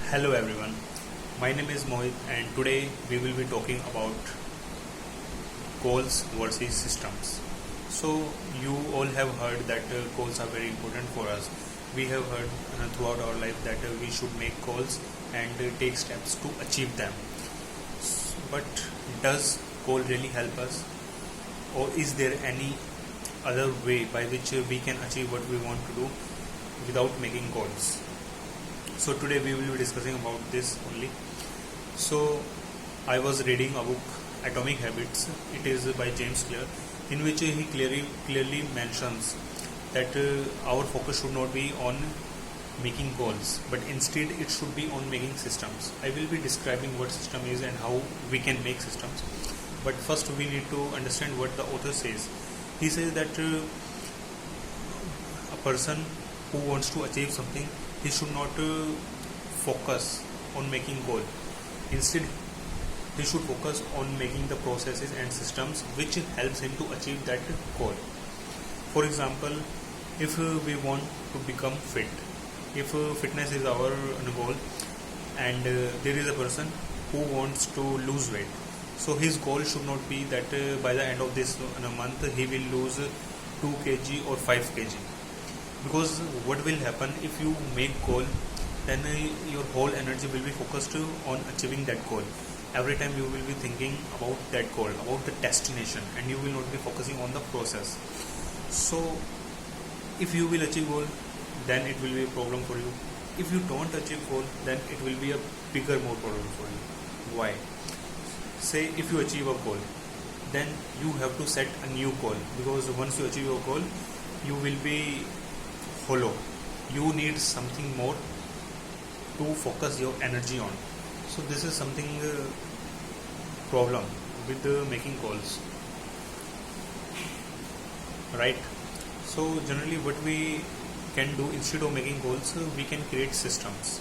Hello everyone, my name is Mohit and today we will be talking about goals versus systems. So you all have heard that goals are very important for us. We have heard throughout our life that we should make goals and take steps to achieve them. But does goal really help us, or is there any other way by which we can achieve what we want to do without making goals? So today we will be discussing about this only. So I was reading a book, Atomic Habits. It is by James Clear, in which he clearly mentions that our focus should not be on making goals, but instead it should be on making systems. I will be describing what system is and how we can make systems. But first we need to understand what the author says. He says that a person who wants to achieve something, he should not focus on making goal. Instead, he should focus on making the processes and systems which helps him to achieve that goal. For example, if we want to become fit, if fitness is our goal, and there is a person who wants to lose weight, so his goal should not be that by the end of this month he will lose 2 kg or 5 kg. Because what will happen if you make goal, then your whole energy will be focused on achieving that goal. Every time you will be thinking about that goal, about the destination, and you will not be focusing on the process. So if you will achieve goal, then it will be a problem for you. If you don't achieve goal, then it will be a bigger more problem for you. Why? Say if you achieve a goal, then you have to set a new goal, because once you achieve your goal, you will be hollow. You need something more to focus your energy on. So this is something problem with making goals, right? So generally what we can do, instead of making goals, we can create systems.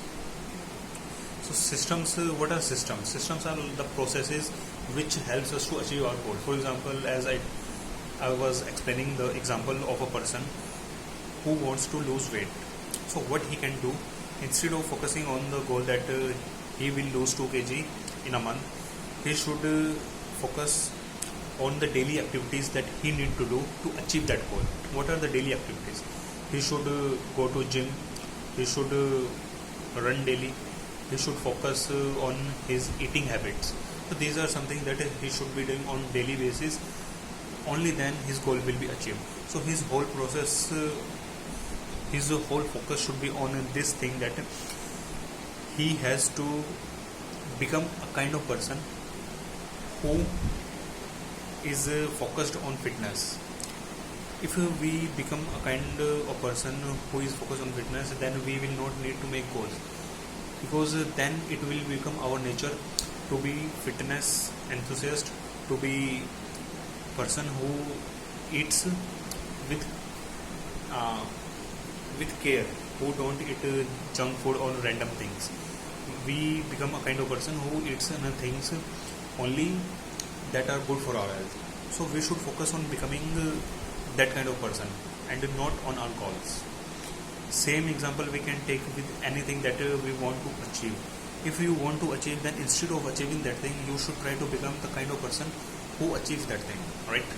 So systems, what are systems? Systems are the processes which helps us to achieve our goal. For example, as I was explaining the example of a person who wants to lose weight. So what he can do, instead of focusing on the goal that he will lose 2 kg in a month, he should focus on the daily activities that he need to do to achieve that goal. What are the daily activities? He should go to gym, he should run daily, he should focus on his eating habits. So these are something that he should be doing on daily basis. Only then his goal will be achieved. So his whole process, his whole focus should be on this thing, that he has to become a kind of person who is focused on fitness. If we become a kind of person who is focused on fitness, then we will not need to make goals, because then it will become our nature to be fitness enthusiast, to be person who eats with care, who don't eat junk food or random things. We become a kind of person who eats things only that are good for our health. So we should focus on becoming that kind of person and not on our goals. Same example we can take with anything that we want to achieve. If you want to achieve, then instead of achieving that thing, you should try to become the kind of person who achieves that thing, right?